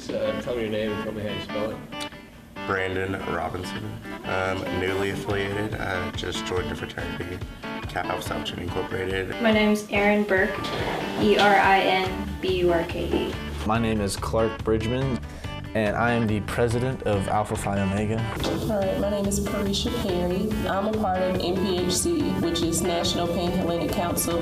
Just tell me your name and tell me how you spell it. Brandon Robinson, newly affiliated, just joined the fraternity, Kappa Alpha Fraternity Incorporated. My name's Aaron Burke, ERINBURKE. My name is Clark Bridgman, and I am the president of Alpha Phi Omega. All right, my name is Parisha Perry. I'm a part of NPHC, which is National Pan-Hellenic Council,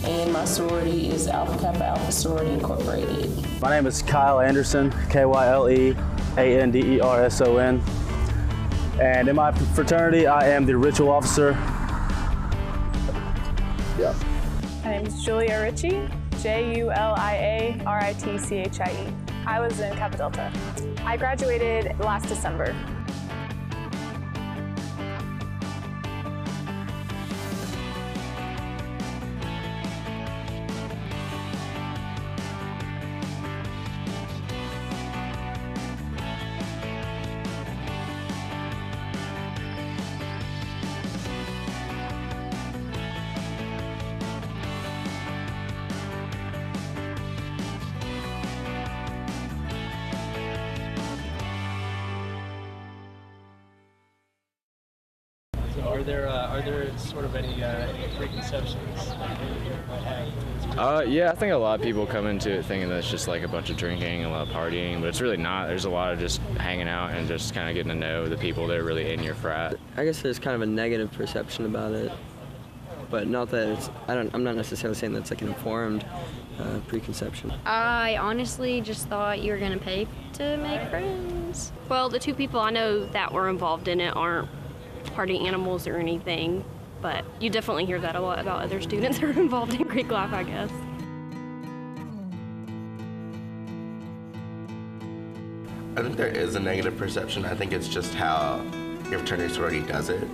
and my sorority is Alpha Kappa Alpha Sorority Incorporated. My name is Kyle Anderson, KYLEANDERSON, and in my fraternity, I am the ritual officer. Yeah. My name is Julia Ritchie, JULIARITCHIE. I was in Kappa Delta. I graduated last December. So are there sort of any preconceptions that you might have? Yeah, I think a lot of people come into it thinking that it's just like a bunch of drinking, a lot of partying, but it's really not. There's a lot of just hanging out and just kind of getting to know the people that are really in your frat. I guess there's kind of a negative perception about it, but not that it's, I'm not necessarily saying that's like an informed preconception. I honestly just thought you were gonna pay to make friends. Well, the two people I know that were involved in it aren't party animals or anything, but you definitely hear that a lot about other students who are involved in Greek life, I guess. I think there is a negative perception. I think it's just how your fraternity sorority does it.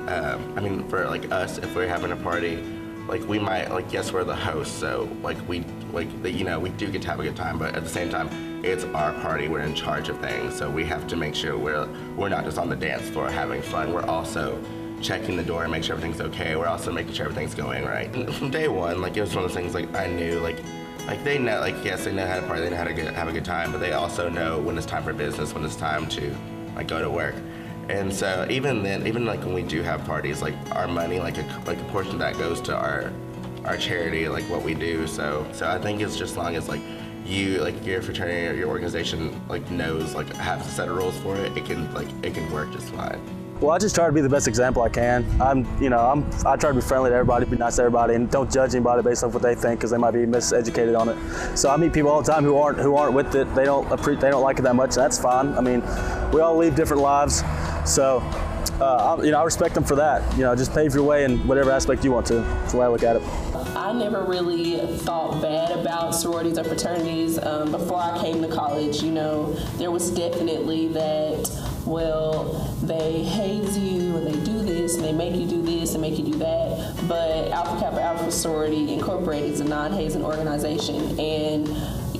I mean, for like us, if we're having a party, like we might, like, yes, we're the host, so like we do get to have a good time, but at the same time, it's our party, we're in charge of things, so we have to make sure we're not just on the dance floor having fun, we're also checking the door and make sure everything's okay, we're also making sure everything's going right. And from day one, like, it was one of those things, like, I knew, like they know, like, yes, they know how to party, they know how to have a good time, but they also know when it's time for business, when it's time to, like, go to work. And so even then, even like when we do have parties, like our money, like a portion of that goes to our charity, like what we do. So I think it's just as long as like you, like your fraternity or your organization, like knows, like has a set of rules for it, it can work just fine. Well, I just try to be the best example I can. I try to be friendly to everybody, be nice to everybody, and don't judge anybody based on what they think, because they might be miseducated on it. So I meet people all the time who aren't with it. They don't like it that much. That's fine. I mean, we all lead different lives, so I respect them for that. Just pave your way in whatever aspect you want to. That's the way I look at it. I never really thought bad about sororities or fraternities. Before I came to college, there was definitely that, well, they haze you and they do this and they make you do this and make you do that. But Alpha Kappa Alpha Sorority Incorporated is a non-hazing organization, and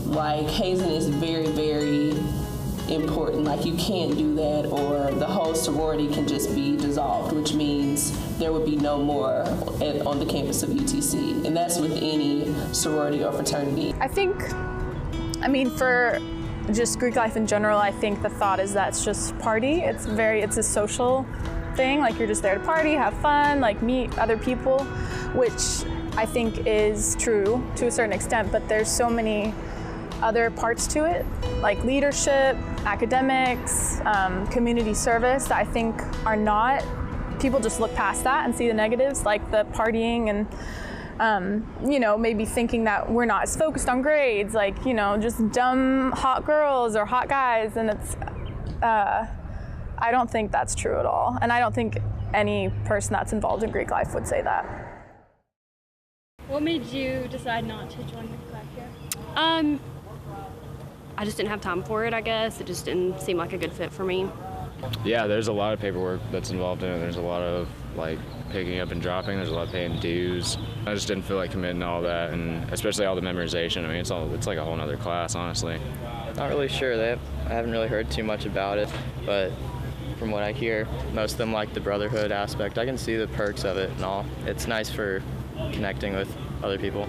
like hazing is very, very important. Like, you can't do that or the whole sorority can just be dissolved, which means there would be no more on the campus of UTC. And that's with any sorority or fraternity. For just Greek life in general, I think the thought is that it's just party. It's a social thing. Like, you're just there to party, have fun, like meet other people, which I think is true to a certain extent, but there's so many other parts to it, like leadership, academics, community service, that I think are not, people just look past that and see the negatives, like the partying and maybe thinking that we're not as focused on grades, like, just dumb hot girls or hot guys, and it's, I don't think that's true at all. And I don't think any person that's involved in Greek life would say that. What made you decide not to join Greek life here? I just didn't have time for it, I guess. It just didn't seem like a good fit for me. Yeah, there's a lot of paperwork that's involved in it. There's a lot of like picking up and dropping. There's a lot of paying dues. I just didn't feel like committing to all that, and especially all the memorization. I mean, it's like a whole nother class, honestly. Not really sure. I haven't really heard too much about it, but from what I hear, most of them like the brotherhood aspect. I can see the perks of it and all. It's nice for connecting with other people.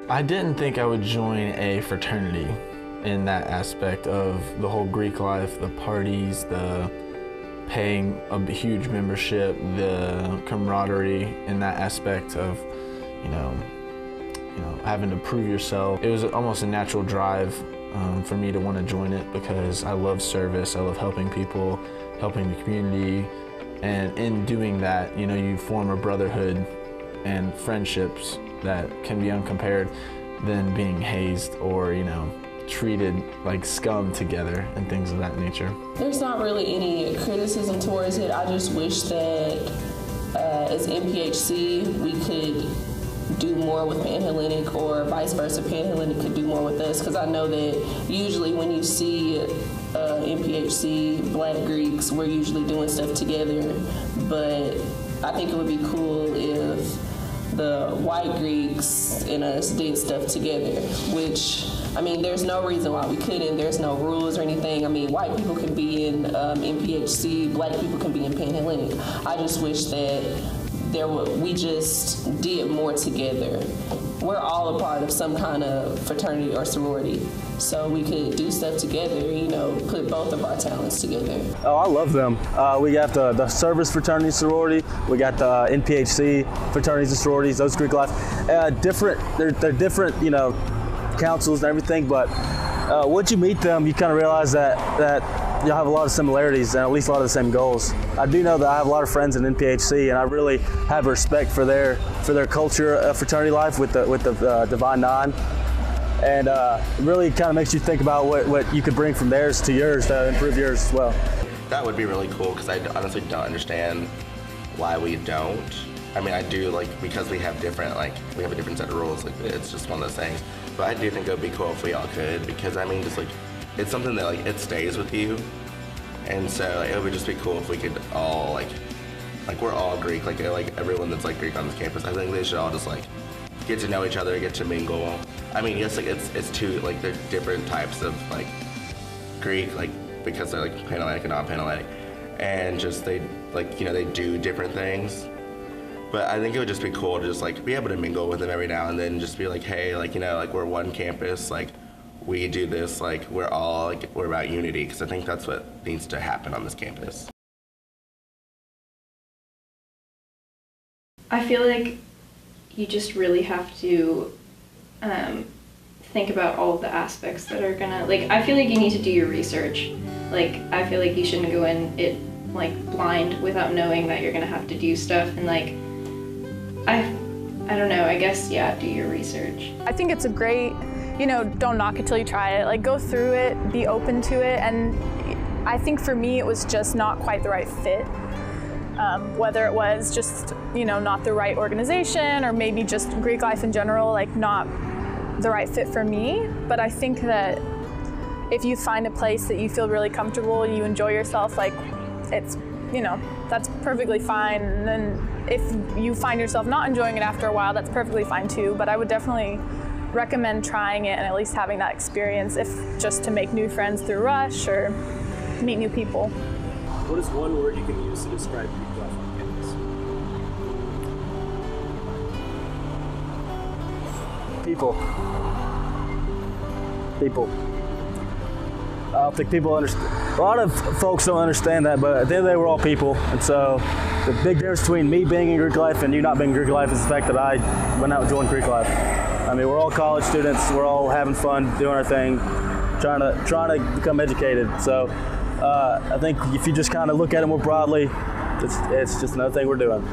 I didn't think I would join a fraternity in that aspect of the whole Greek life, the parties, the paying a huge membership, the camaraderie in that aspect of, you know, having to prove yourself. It was almost a natural drive for me to want to join it because I love service, I love helping people, helping the community, and in doing that, you know, you form a brotherhood and friendships that can be uncompared than being hazed or, you know, treated like scum together and things of that nature. There's not really any criticism towards it. I just wish that as MPHC we could do more with Panhellenic or vice versa, Panhellenic could do more with us, because I know that usually when you see MPHC Black Greeks, we're usually doing stuff together, but I think it would be cool if the white Greeks and us did stuff together, which, I mean, there's no reason why we couldn't. There's no rules or anything. I mean, white people can be in MPHC, black people can be in Panhellenic. I just wish that we just did more together. We're all a part of some kind of fraternity or sorority, so we could do stuff together, you know, put both of our talents together. Oh, I love them. We got the service fraternity sorority. We got the NPHC fraternities and sororities. Those Greek life, different. They're different, you know, councils and everything. But once you meet them, you kind of realize that you'll have a lot of similarities and at least a lot of the same goals. I do know that I have a lot of friends in NPHC, and I really have respect for their culture of fraternity life with the Divine Nine. And it really kind of makes you think about what you could bring from theirs to yours to improve yours as well. That would be really cool, because I honestly don't understand why we don't. I mean, I do, like, because we have a different set of rules, like, it's just one of those things. But I do think it would be cool if we all could, because, I mean, just, like, it's something that, like, it stays with you. And so, like, it would just be cool if we could all, like we're all Greek, like everyone that's, like, Greek on this campus. I think they should all just, like, get to know each other, get to mingle. I mean, yes, like, it's two, like, they're different types of, like, Greek, like, because they're, like, Panhellenic and non-Panhellenic. And just, they, like, you know, they do different things. But I think it would just be cool to just, like, be able to mingle with them every now and then, just be like, hey, like, you know, like, we're one campus, like, we do this, like, we're all, like, we're about unity, because I think that's what needs to happen on this campus. I feel like you just really have to think about all of the aspects that are gonna, like, I feel like you need to do your research. Like, I feel like you shouldn't go in it, like, blind without knowing that you're gonna have to do stuff, and, like, I don't know, I guess, yeah, do your research. I think it's a great, you know, don't knock it till you try it. Like, go through it, be open to it, and I think for me it was just not quite the right fit. Whether it was just, you know, not the right organization, or maybe just Greek life in general, like, not the right fit for me. But I think that if you find a place that you feel really comfortable, you enjoy yourself, like, it's, you know, that's perfectly fine. And then if you find yourself not enjoying it after a while, that's perfectly fine too. But I would definitely recommend trying it and at least having that experience, if just to make new friends through Rush or meet new people. What is one word you can use to describe Greek life on campus? People. I don't think people understand. A lot of folks don't understand that, but at the end of the day, we're all people. And so the big difference between me being in Greek life and you not being in Greek life is the fact that I went out and joined Greek life. I mean, we're all college students. We're all having fun, doing our thing, trying to become educated. So I think if you just kind of look at it more broadly, it's just another thing we're doing.